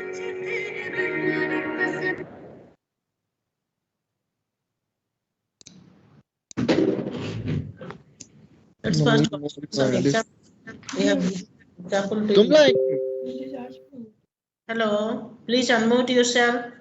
Let's No, first no, some this example. We have example to Tumla, Hello, please unmute yourself.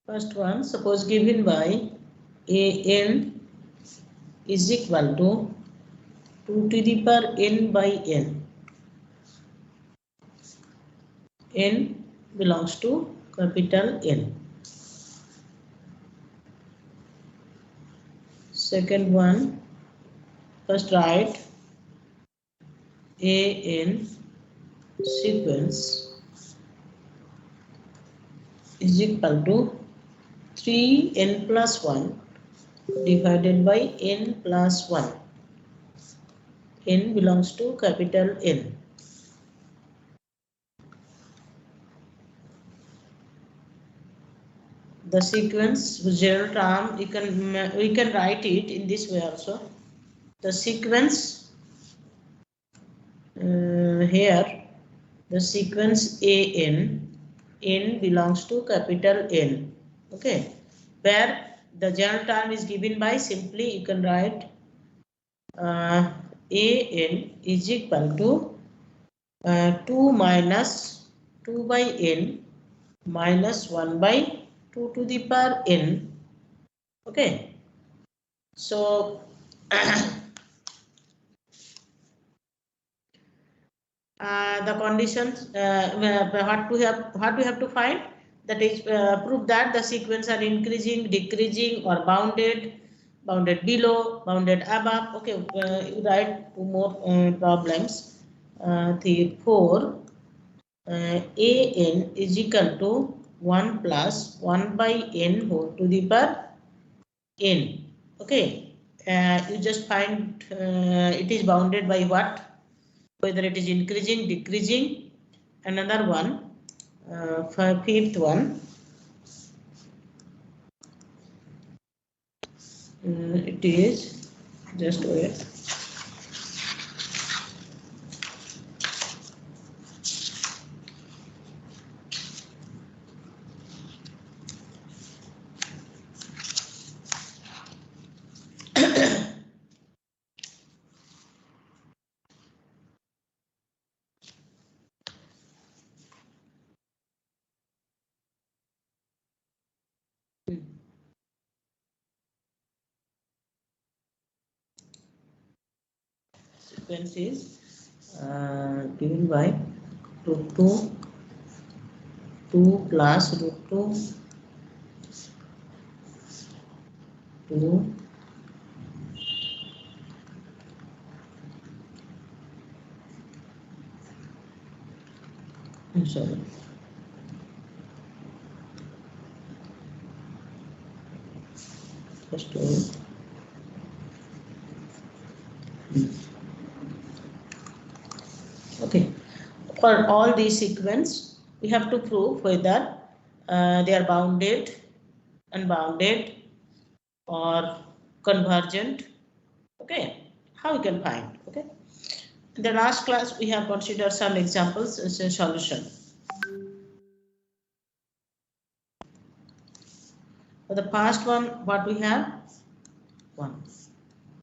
First one, suppose given by an is equal to 2 to the power n by n. N belongs to capital N. Second one, first write an sequence is equal to 3n plus 1 divided by n plus 1. N belongs to capital N. The sequence general term we can write it in this way also. The sequence here the sequence n belongs to capital N. Okay, where the general term is given by simply you can write an is equal to 2 minus 2 by n minus 1 by 2 to the power n. Okay, so the conditions what we have to find, that is prove that the sequence are increasing, decreasing or bounded below, bounded above. Okay, you write two more problems. Therefore an is equal to 1 plus 1 by n whole to the power n. Okay, you just find it is bounded by what, whether it is increasing, decreasing. Another one, for fifth one, it is just wait. Sequence is given by root 2 plus root 2 2 sorry first one. Okay, for all these sequence we have to prove whether they are bounded, unbounded or convergent. Okay, how we can find? Okay, in the last class we have considered some examples as a solution. the first one, what we have? 1.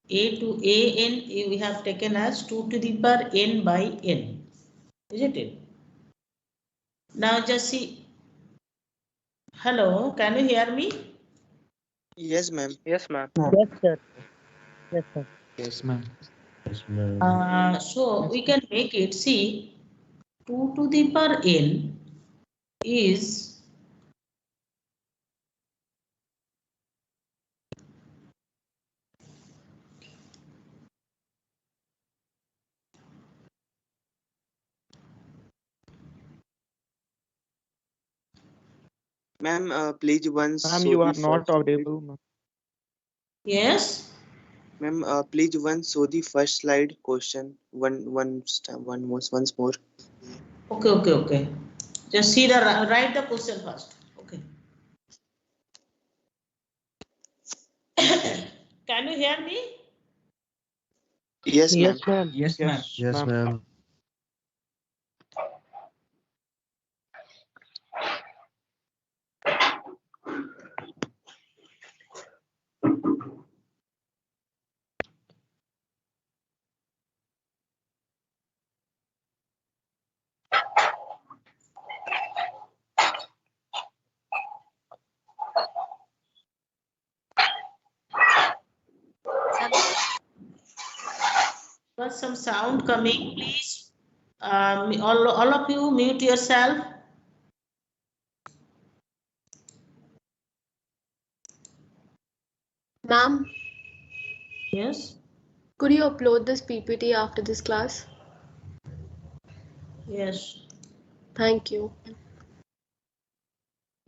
A to an we have taken as 2 to the power n by n. Isn't it? Now just see. Hello, can you hear me? Yes, ma'am. Yes, ma'am. Yes, sir. Yes, sir. Yes, ma'am. So we can make it, see, 2 to the power n is Ma'am, please once Ma'am, show you the are not first slide. audible, ma'am. yes. Ma'am, please once show the first slide question. Once more. Okay. Just see the write the question first. Okay. Can you hear me? Yes, ma'am. Yes, ma'am. Yes, ma'am. Yes, ma'am. Was some sound coming, please? All of you mute yourself. Ma'am, Yes. could you upload this PPT after this class? Yes. Thank you.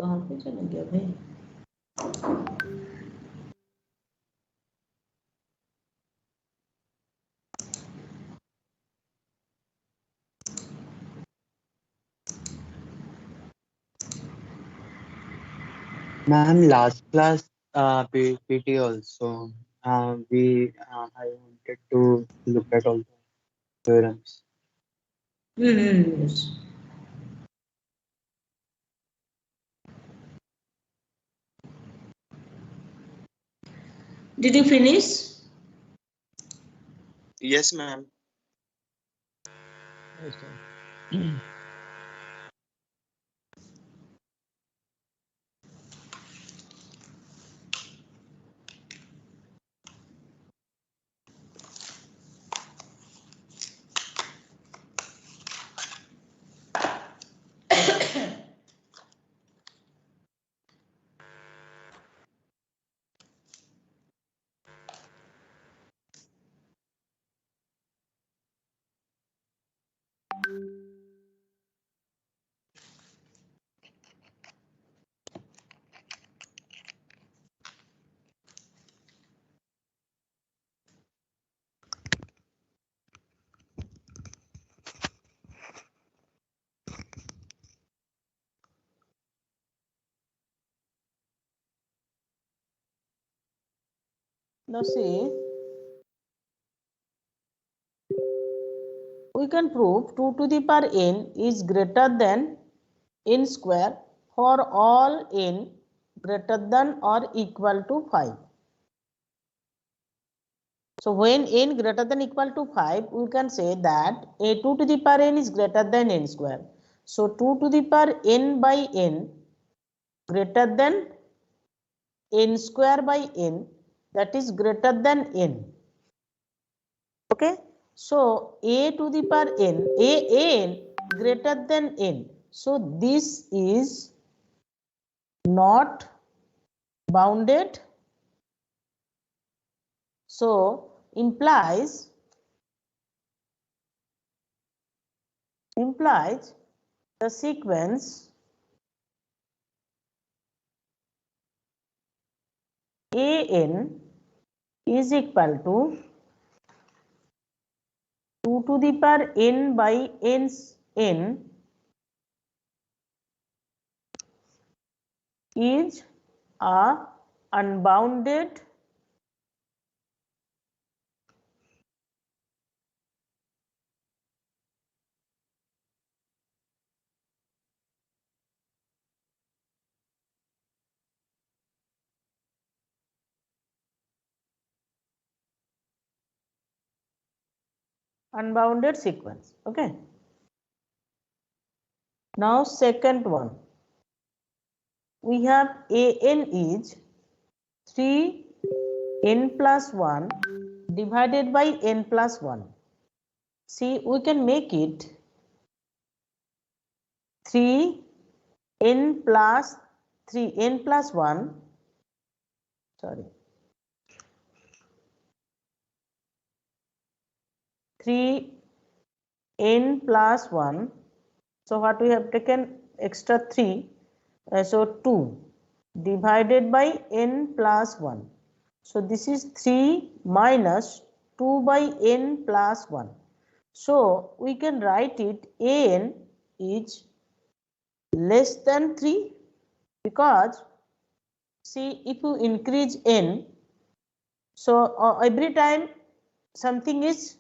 कहाँ पे चला गया भाई? Ma'am, last class PT also. I wanted to look at all the theorems. Yes. Did you finish? Yes, ma'am. Yes, sir. Now see, we can prove 2 to the power n is greater than n square for all n greater than or equal to 5. So when n greater than equal to 5, we can say that a 2 to the power n is greater than n square. So 2 to the power n by n greater than n square by n, that is greater than n. Okay. So a to the power n, an greater than n. So this is not bounded. So implies the sequence an is equal to 2 to the power n by n is a unbounded unbounded sequence. Okay. Now second one, we have an is 3n plus 1 divided by n plus 1. See, we can make it 3n plus 3n plus 1, sorry, 3n plus 1. So what we have taken extra 3, so 2 divided by n plus 1. So this is 3 minus 2 by n plus 1. So we can write it an is less than 3, because see, if you increase n, so every time something is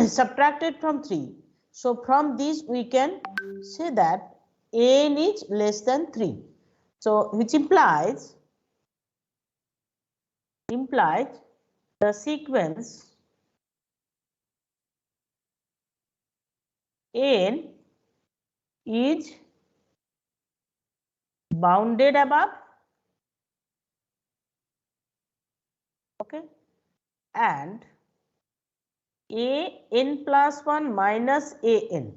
subtracted from 3. So from this we can say that n is less than 3. So which implies the sequence n is bounded above, okay, and an plus 1 minus an.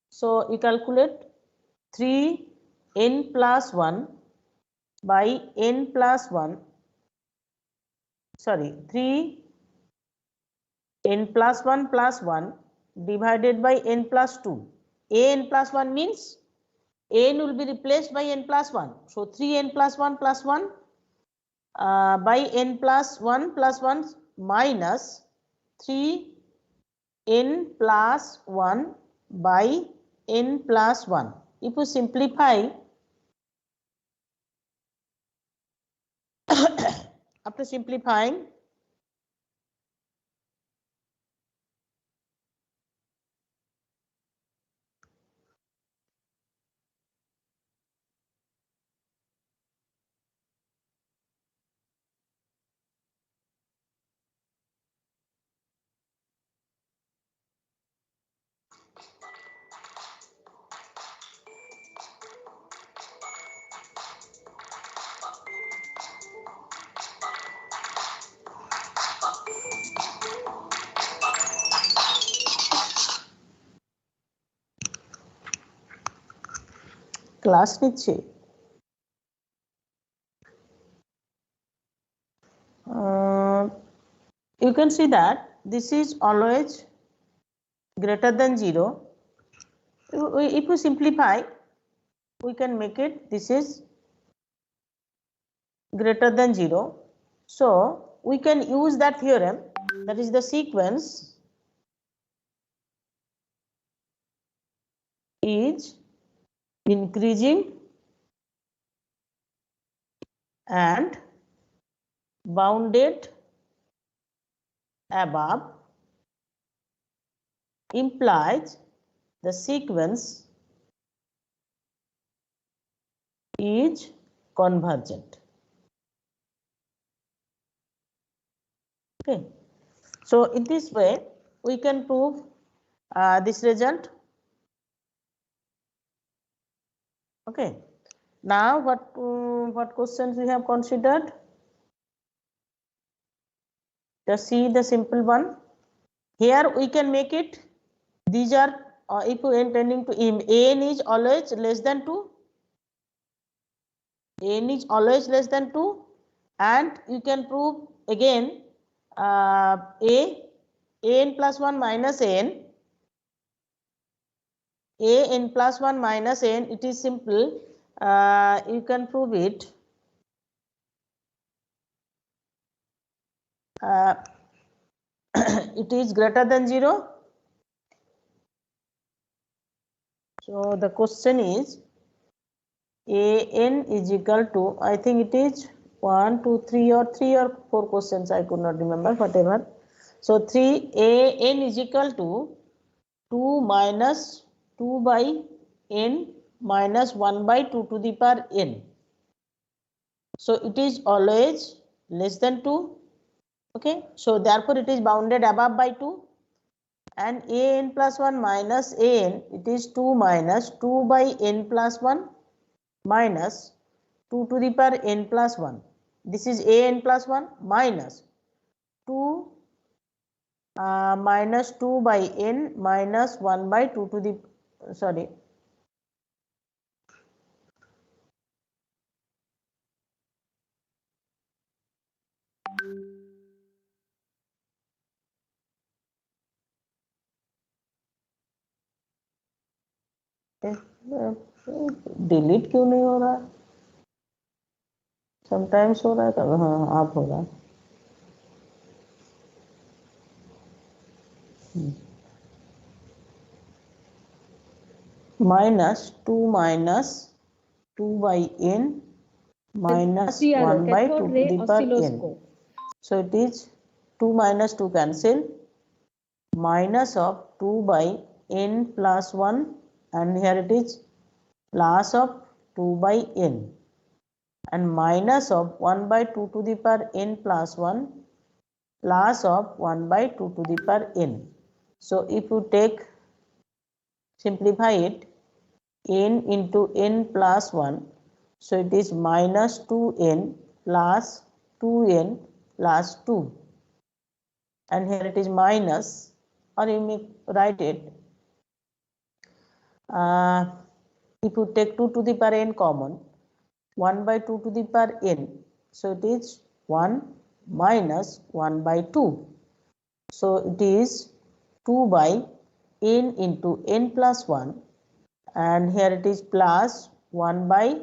So you calculate 3n plus 1 by n plus 1, sorry, 3n plus 1 divided by n plus 2. An plus 1 means n will be replaced by n plus 1. So 3n plus 1 by n plus 1 minus 3n plus 1 by n plus 1. If you simplify, after simplifying, class নিচ্ছে, you can see that this is always greater than 0. If you simplify, we can make it this is greater than 0. So we can use that theorem, that is the sequence is increasing and bounded above implies the sequence is convergent. Okay, so in this way we can prove this result. Okay, now what questions we have considered? Just see the simple one. Here we can make it, these are if you intending to an is always less than 2, n is always less than 2, and you can prove again an plus 1 minus n, an plus 1 minus n, it is simple, you can prove it it is greater than 0. So the question is an is equal to, I think it is 1 2 3 or 4 questions, I could not remember, whatever. So 3 an is equal to 2 minus 2 by n minus 1 by 2 to the power n. So it is always less than 2. Okay, so therefore it is bounded above by 2, and an plus 1 minus an, it is 2 minus 2 by n plus 1 minus 2 to the power n plus 1. This is an plus 1 minus 2 minus 2 by n minus 1 by 2 to the, sorry, delete क्यों नहीं हो रहा? Sometimes हो रहा है, कभी हाँ आप हो रहा है. Minus 2 minus 2 by n minus 1 by 2 to the power n. So it is 2 minus 2 cancel, minus of 2 by n plus 1, and here it is plus of 2 by n, and minus of 1 by 2 to the power n plus 1 plus of 1 by 2 to the power n. So if you take, simplify it, n into n plus 1, so it is minus 2n plus 2n plus 2, and here it is minus, or you may write it, if you take 2 to the power n common, 1 by 2 to the power n, so it is 1 minus 1 by 2, so it is 2 by n into n plus 1, and here it is plus 1 by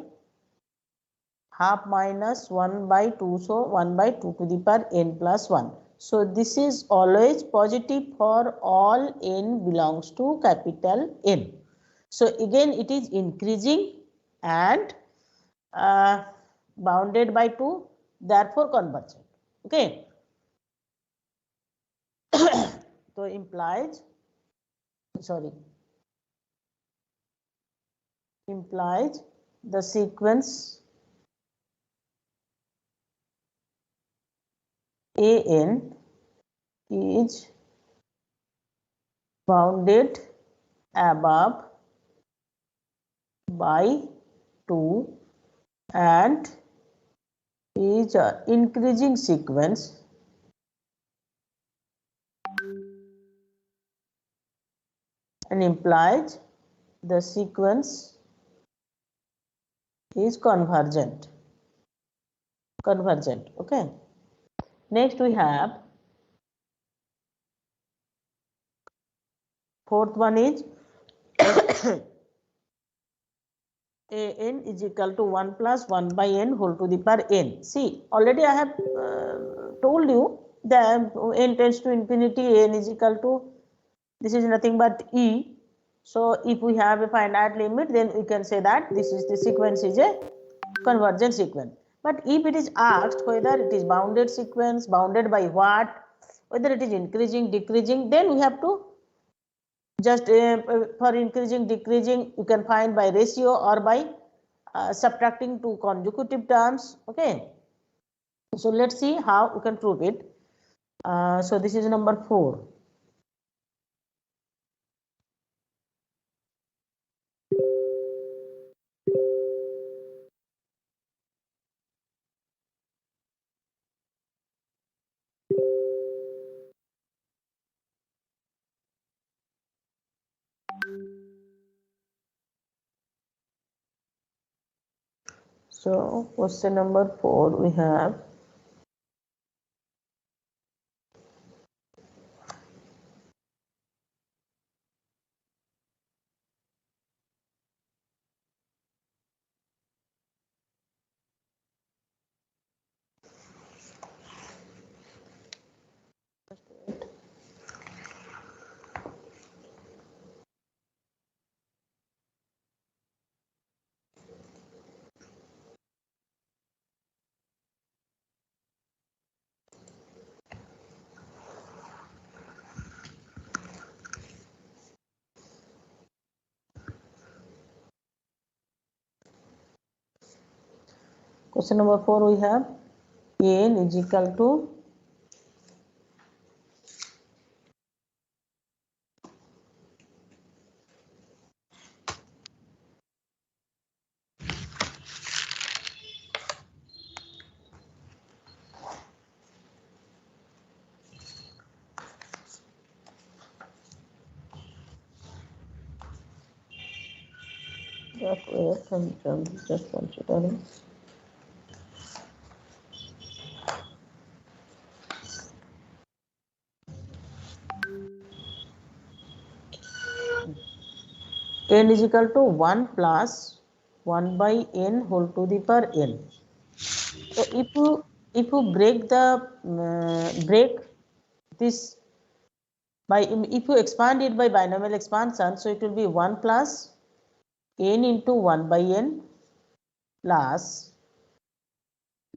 half minus 1 by 2, so 1 by 2 to the power n plus 1. So this is always positive for all n belongs to capital N. So again it is increasing and bounded by 2, therefore convergent. Okay. So implies, sorry, implies the sequence an is bounded above by 2 and is an increasing sequence and implies the sequence is convergent. Okay. Next we have fourth one is an is equal to 1 plus 1 by n whole to the power n. See, already I have told you that n tends to infinity, n is equal to, this is nothing but e. So if we have a finite limit, then we can say that this is the sequence is a convergent sequence. But if it is asked whether it is bounded sequence, bounded by what, whether it is increasing, decreasing, then we have to just for increasing, decreasing, you can find by ratio or by subtracting two consecutive terms. Okay. So let's see how we can prove it. So this is number 4. So question number 4 we have question number 4 we have n is equal to Wait, I'm just considering. N is equal to 1 plus 1 by n whole to the power n. So if you break the break this by, if you expand it by binomial expansion, so it will be 1 plus n into 1 by n plus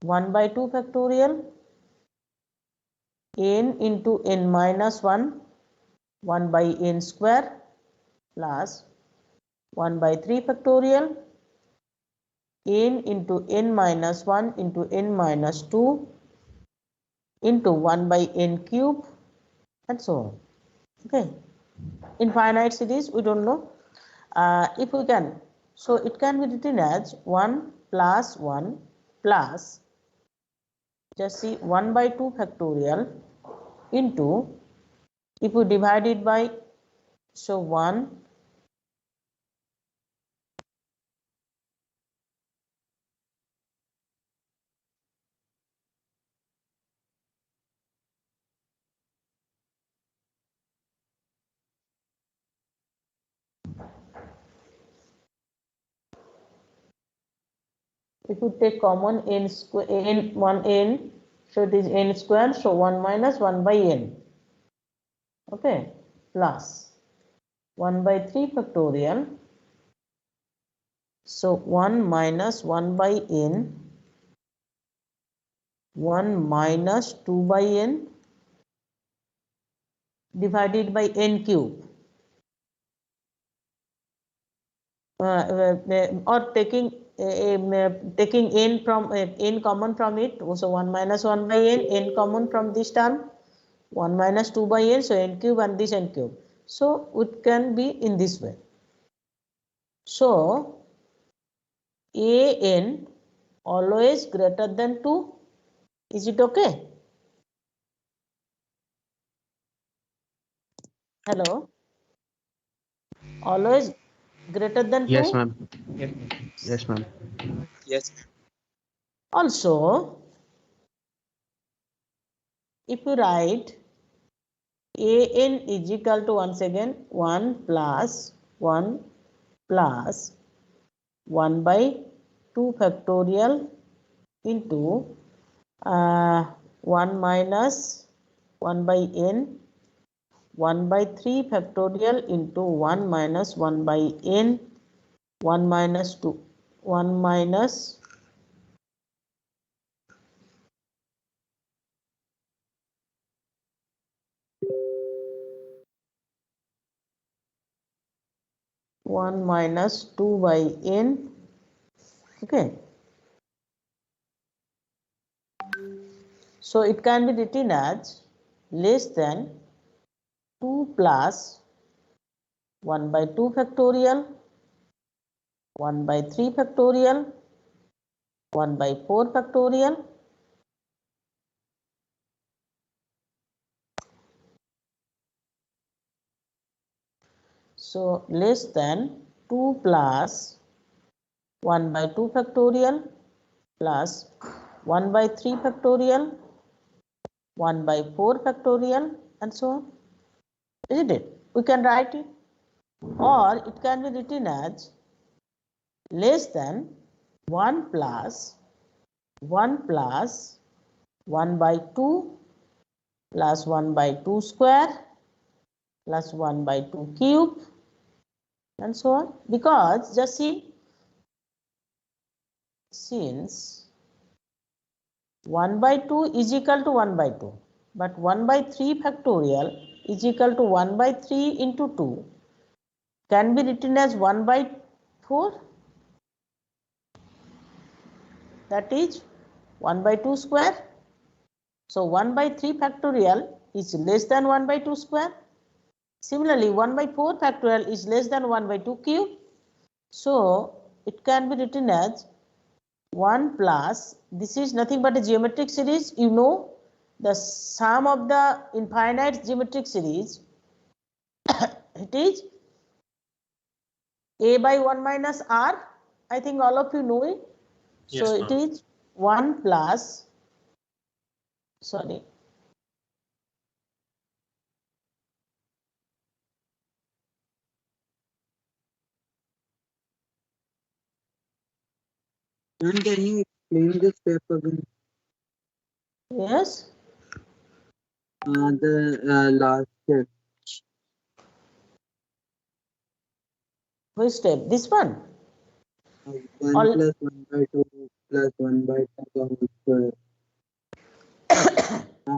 1 by 2 factorial n into n minus 1 1 by n square plus 1 by 3 factorial n into n minus 1 into n minus 2 into 1 by n cube and so on. Okay, infinite series we don't know. If we can, so it can be written as 1 plus 1 plus, just see, 1 by 2 factorial into, if we divide it by, so 1 if you take common n square, n 1 n, so it is n square, so 1 minus 1 by n, okay, plus 1 by 3 factorial, so 1 minus 1 by n, 1 minus 2 by n divided by n cube, or taking taking n from n common from it, so 1 minus 1 by n common from this term, 1 minus 2 by n, so n cube and this n cube, so it can be in this way. So an always greater than 2, is it okay? Hello, always greater than 2? Yes, ma'am. Yes, ma'am. Yes. Also, if you write an is equal to, once again, 1 plus 1 plus 1 by 2 factorial into 1 minus 1 by n, 1 by 3 factorial into 1 minus 1 by n, 1 minus 2, 1 minus 1 minus 2 by n, okay. So it can be written as less than 2 plus 1 by 2 factorial, 1 by 3 factorial, 1 by 4 factorial, so less than 2 plus 1 by 2 factorial plus 1 by 3 factorial, 1 by 4 factorial and so on, isn't it? We can write it, or it can be written as less than 1 plus 1 plus 1 by 2 plus 1 by 2 square plus 1 by 2 cube and so on, because just see, since 1 by 2 is equal to 1 by 2, but 1 by 3 factorial is equal to 1 by 3 into 2 can be written as 1 by 4, that is 1 by 2 square. So 1 by 3 factorial is less than 1 by 2 square. Similarly, 1 by 4 factorial is less than 1 by 2 cube. So it can be written as 1 plus, this is nothing but a geometric series. You know, the sum of the infinite geometric series, it is A by 1 minus R. I think all of you know it. Yes, So it ma'am. is 1 plus, sorry, Ma'am, can you explain this step again? yes, The last step. which step? This one. 1 All plus 1 by 2 plus 1 by 2 the whole square.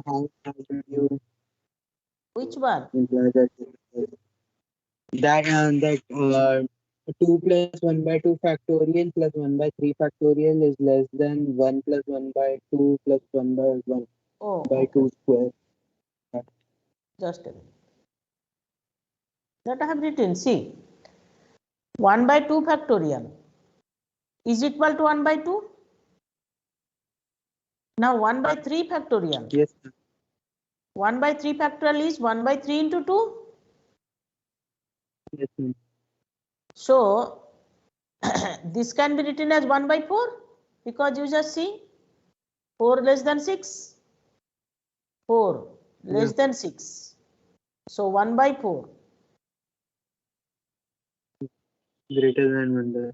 How did you which one? imply that? That 2 plus 1 by 2 factorial plus 1 by 3 factorial is less than 1 plus 1 by 2 plus 1 by 1 Oh, by okay. 2 square. Just a minute. That I have written. See, 1 by 2 factorial is equal to 1 by 2. Now 1 by 3 factorial. Yes, ma'am. 1 by 3 factorial is 1 by 3 into 2. Yes, ma'am. So this can be written as 1 by 4 because you just see 4 less than 6. 4 less than 6. So 1 by 4. Greater than 1 by.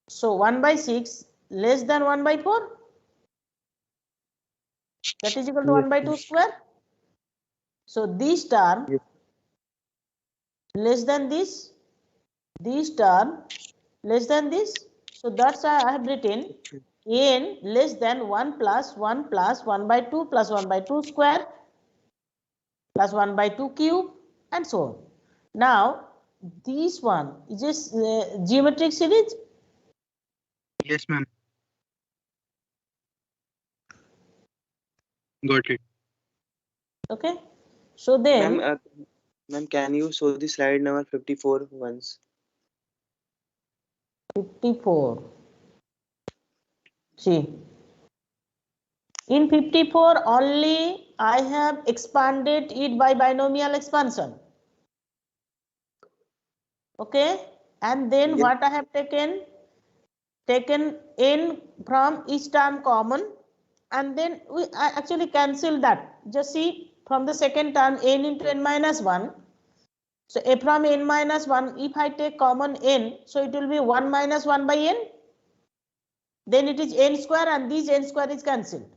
So 1 by 6 less than 1 by 4. That is equal to 1 by 2 square. So this term Yes. less than this term less than this. So that's why I have written n less than 1 plus 1 plus 1 by 2 plus 1 by 2 square plus 1 by 2 cube and so on. Now this one is just geometric series. Yes, ma'am. Got it. Okay. So then Ma'am, can you show the slide number 54 once? 54. See, in 54 only I have expanded it by binomial expansion. Okay, and then Yes. what I have taken n from each term common, and then I actually cancel that. Just see from the second term n into n minus 1. So a from n minus 1, if I take common n, so it will be 1 minus 1 by n. Then it is n square and this n square is cancelled.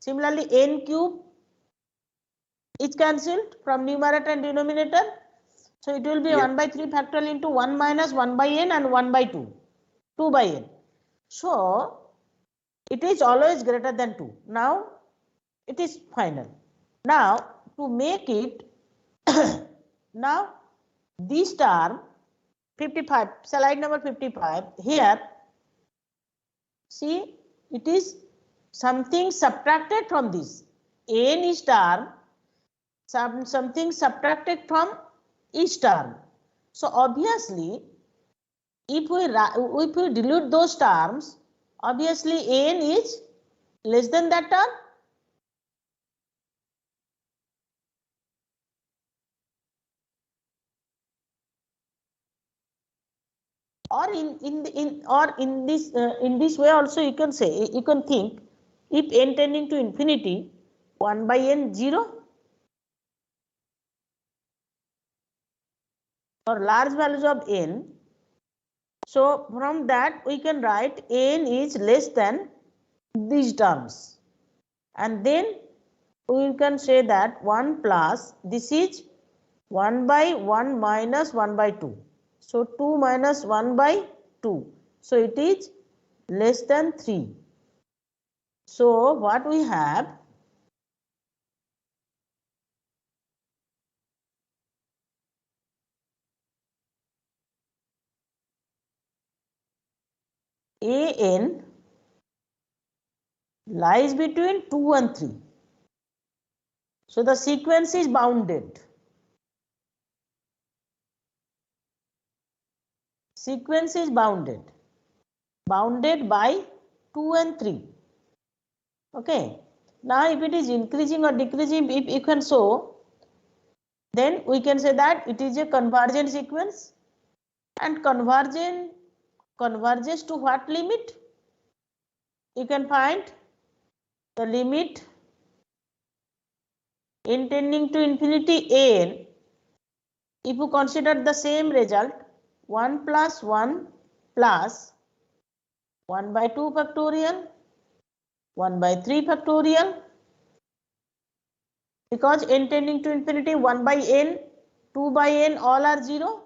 Similarly, n cube is cancelled from numerator and denominator. So it will be Yes. 1 by 3 factorial into 1 minus 1 by n and 1 by 2, 2 by n. So it is always greater than 2. Now it is final. Now to make it, now this term 55, slide number 55, here see it is something subtracted from this. n is term, something subtracted from each term. So obviously if we dilute those terms, obviously n is less than that term. Or in this way also you can say, you can think, if n tending to infinity, 1 by n 0, or large values of n. So from that we can write n is less than these terms, and then we can say that 1 plus this is 1 by 1 minus 1 by 2. So 2 minus 1 by 2. So it is less than 3. So what we have, an lies between 2 and 3. So the sequence is bounded. Sequence is bounded by 2 and 3. Okay. Now if it is increasing or decreasing, if you can show, then we can say that it is a convergent sequence. and converges to what limit? You can find the limit n tending to infinity n. If you consider the same result, 1 plus 1 plus 1 by 2 factorial, 1 by 3 factorial, because n tending to infinity 1 by n, 2 by n all are 0.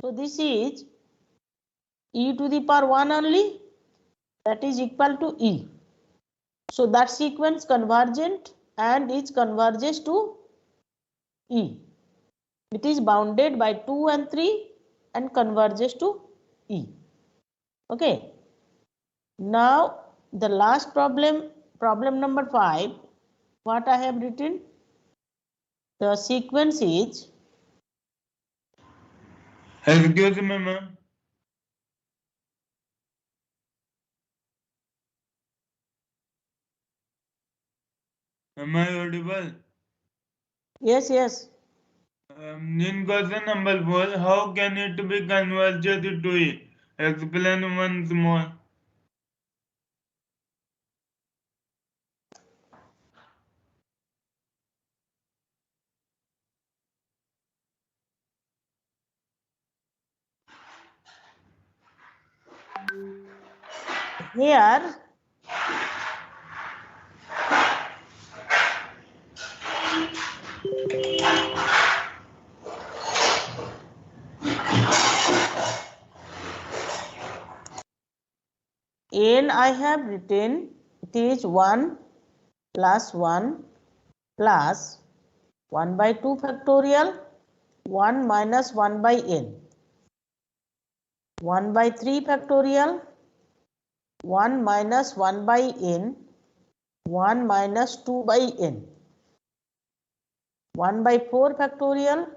So this is e to the power 1 only, that is equal to e. So that sequence convergent and it converges to e. It is bounded by 2 and 3 and converges to e. Okay. Now the last problem, problem number 5, what I have written? The sequence is, Excuse me, ma'am. Am I audible? yes, yes. In question number 4, how can it be converged to E? Explain once more. Here n I have written, it is 1 plus 1 plus 1 by 2 factorial, 1 minus 1 by n, 1 by 3 factorial, 1 minus 1 by n, 1 minus 2 by n, 1 by 4 factorial,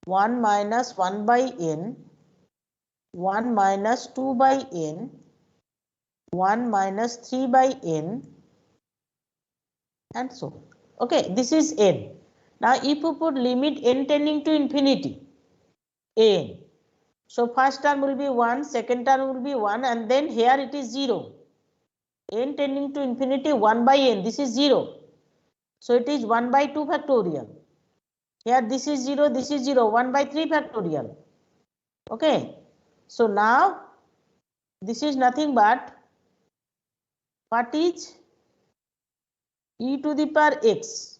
1 minus 1 by n, 1 minus 2 by n, 1 minus 3 by n, and so on. Okay, this is n. Now if you put limit n tending to infinity, n. So first term will be 1, second term will be 1, and then here it is 0. N tending to infinity 1 by n, this is 0. So it is 1 by 2 factorial. Here this is 0, this is 0, 1 by 3 factorial. Okay. So now this is nothing but what is e to the power x.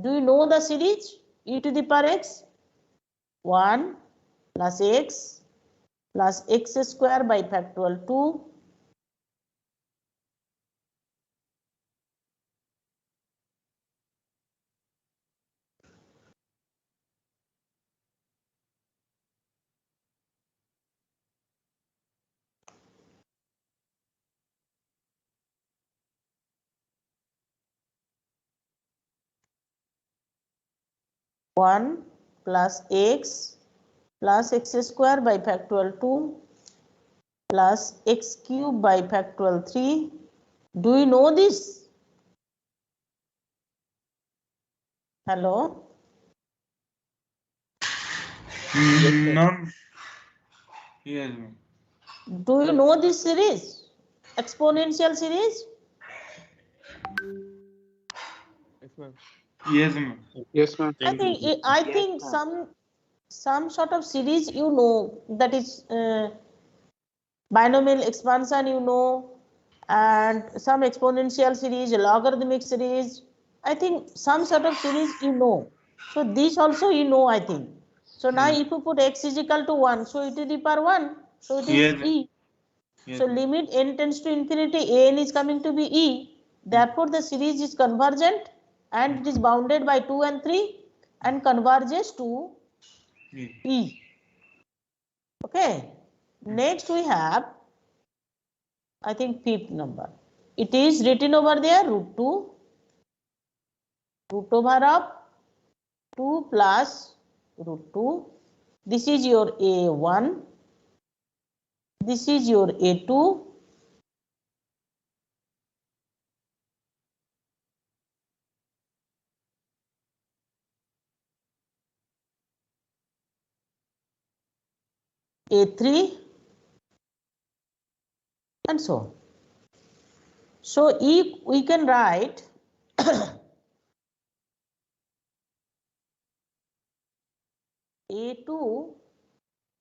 Do you know the series e to the power x? 1 plus x square by factorial 2 1 plus x square by factorial 2 plus x cube by factorial 3. Do you know this? Hello? No. Yes, ma'am. Do you know this series? Exponential series? Yes, ma'am. Yes, ma'am. I think some sort of series you know, that is binomial expansion you know, and some exponential series, logarithmic series. I think some sort of series you know. So this also you know, I think. So now if you put x is equal to 1, so e to the power 1, so it is Yes. e. Yes, So ma'am. limit n tends to infinity, n is coming to be e. Therefore the series is convergent and it is bounded by 2 and 3 and converges to e. Okay. Next we have, I think, fifth number. It is written over there, root 2, root over of 2 plus root 2. This is your a1. This is your a2. A3 and so on. So if we can write A2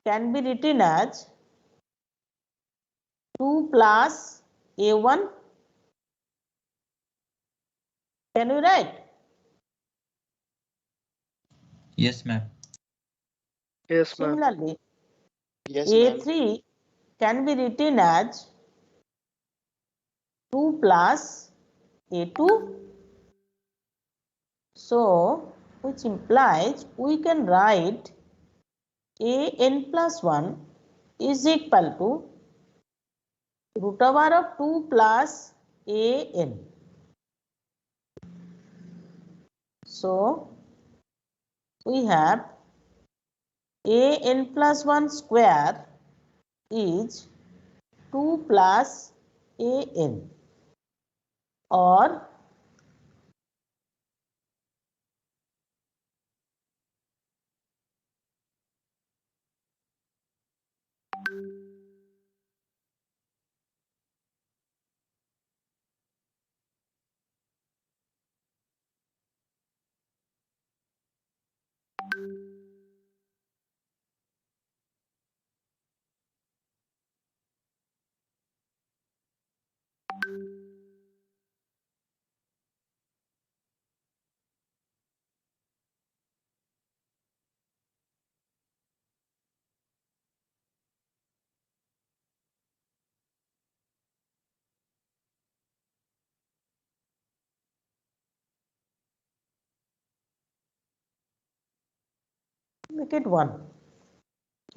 can be written as 2 plus A1. Can we write? Yes, ma'am. Yes, ma'am. Similarly, Yes, ma'am. A3 can be written as 2 plus A2. So, which implies we can write an plus 1 is equal to root over of 2 plus an. So, we have an plus 1 square is 2 plus an, or make it 1.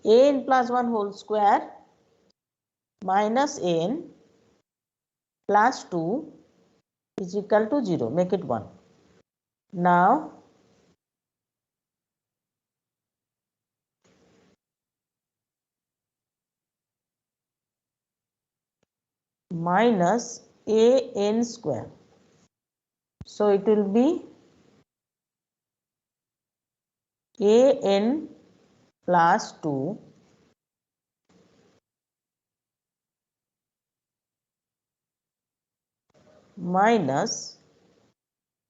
An plus 1 whole square minus n plus 2 is equal to 0. Make it 1. Now, minus an square. So, it will be an plus 2 minus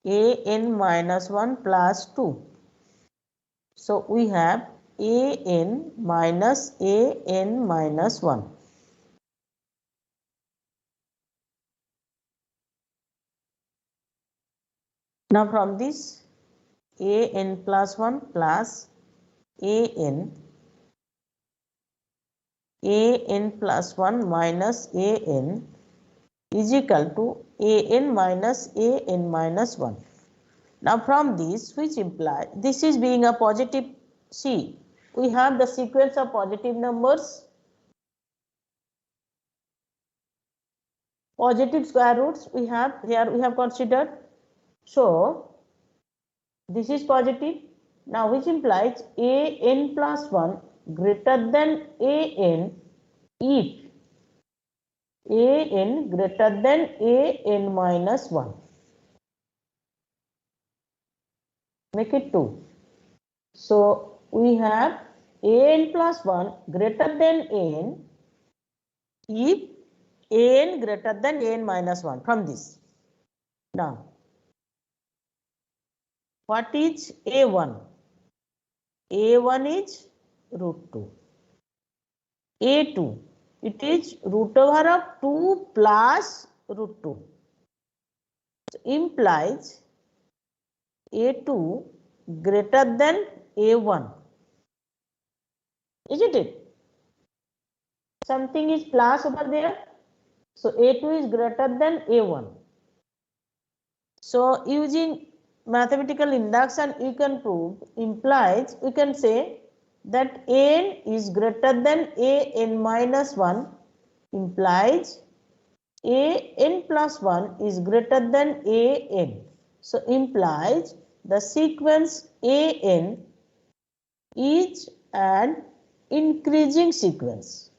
an minus 1 plus 2. So, we have an minus 1. Now, from this an plus 1 plus an plus 1 minus an is equal to an minus 1. Now, from this, which implies this is being a positive, see, we have the sequence of positive numbers, positive square roots we have here, we have considered. So, this is positive. Now, which implies an plus 1 greater than an if an greater than an minus 1. Make it 2. So, we have an plus 1 greater than an if an greater than an minus 1 from this. Now, what is a1? a1 is root 2. a2, it is root over of 2 plus root 2. So, implies a2 greater than a1. Isn't it? Something is plus over there. So, a2 is greater than a1. So, using mathematical induction, you can prove, implies, we can say that n is greater than an minus 1, implies an plus 1 is greater than an. So, implies the sequence an is an increasing sequence.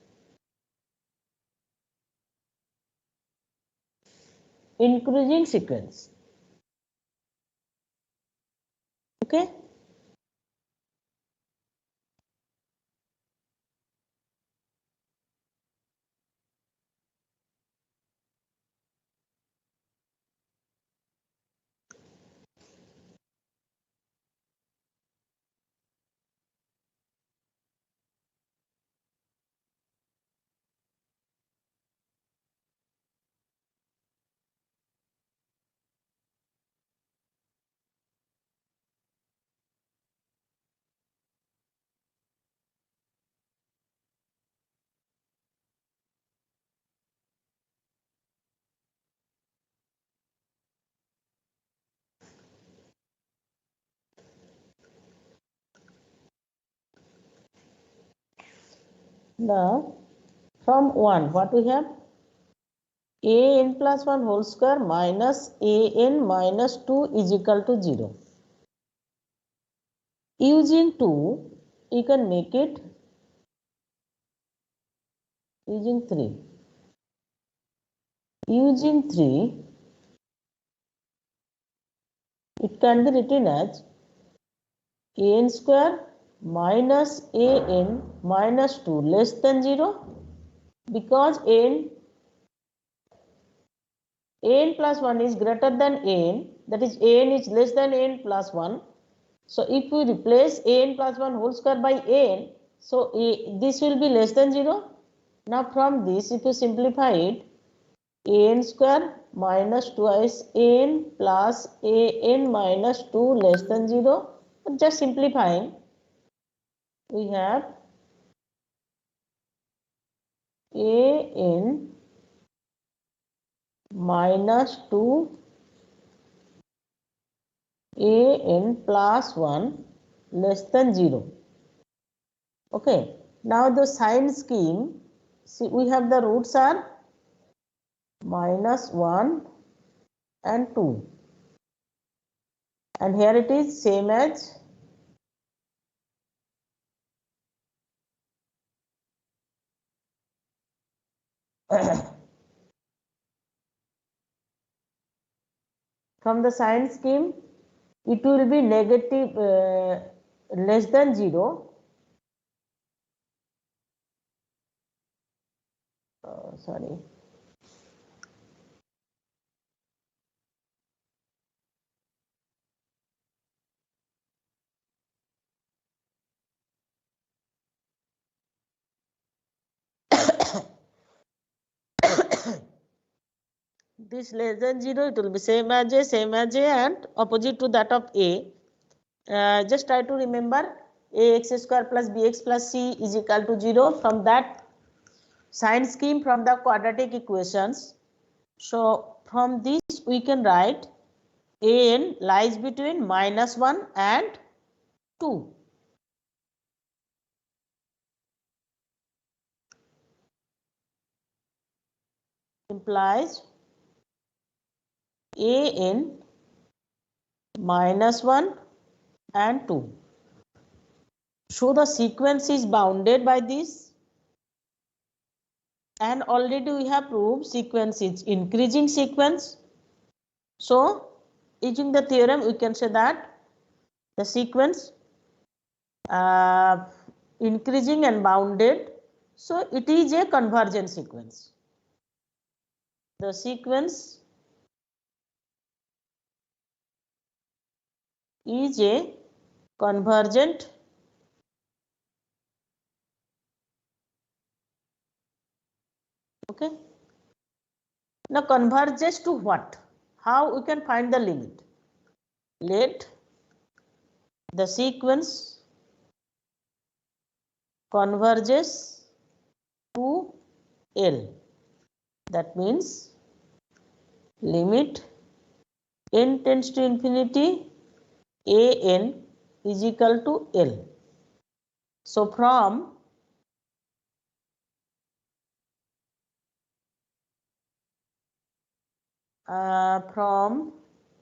Increasing sequence. Okay. Now from 1 what we have? an plus 1 whole square minus an minus 2 is equal to 0. Using 2 you can make it using 3. Using 3 it can be written as an square minus an minus 2 less than 0, because an plus 1 is greater than an, that is an is less than an plus 1. So if we replace an plus 1 whole square by an, so this will be less than 0. Now from this, if you simplify it, an square minus twice an plus an minus 2 less than 0. Just simplifying, we have an minus 2 an plus 1 less than 0. Okay, now the sign scheme, see we have the roots are minus 1 and 2, and here it is same as from the sign scheme it will be negative less than 0. Sorry. This less than 0, it will be same as a, and opposite to that of a. Just try to remember ax square plus bx plus c is equal to 0 from that sign scheme from the quadratic equations. So from this we can write an lies between minus 1 and 2. Implies an minus 1 and 2. So the sequence is bounded by this, and already we have proved sequence is increasing sequence. So using the theorem we can say that the sequence increasing and bounded, so it is a convergent sequence. The sequence is a convergent okay. Now converges to what? How we can find the limit? Let the sequence converges to L. That means limit n tends to infinity an is equal to L. So from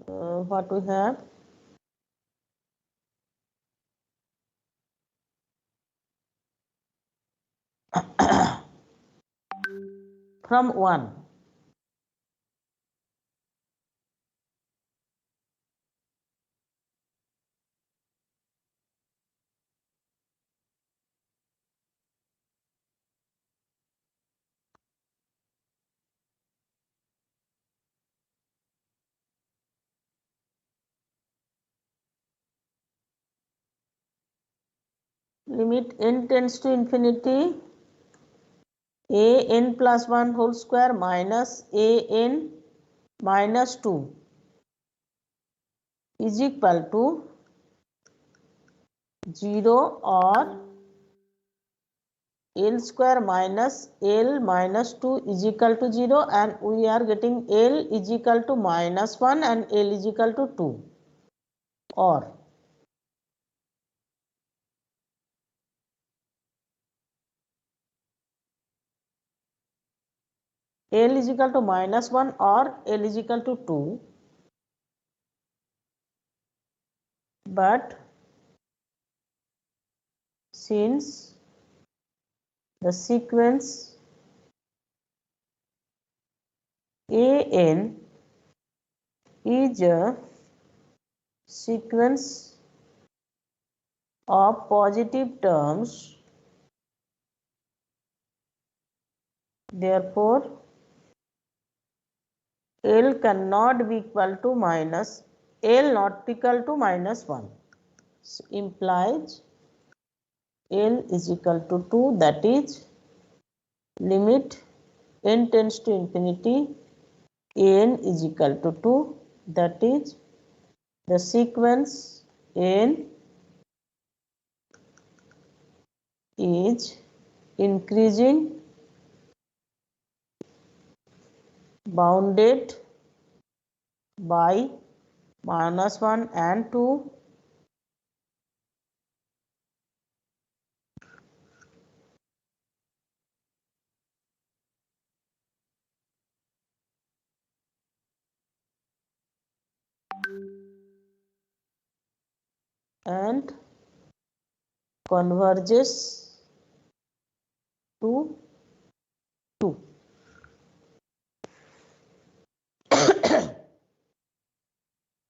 what we have, from 1 limit n tends to infinity an plus 1 whole square minus an minus 2 is equal to 0 or L square minus L minus 2 is equal to 0, and we are getting L is equal to minus 1 and L is equal to 2, or L is equal to -1 or L is equal to 2, but since the sequence AN is a sequence of positive terms, therefore L cannot be equal to L not equal to -1. So implies L is equal to 2, that is limit n tends to infinity, n is equal to 2, that is the sequence n is increasing bounded by -1 and 2, and converges to 2.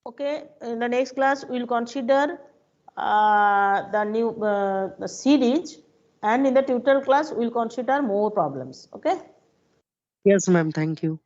Okay, in the next class we will consider the new the series, and in the tutorial class we will consider more problems. Okay. Yes, ma'am. Thank you.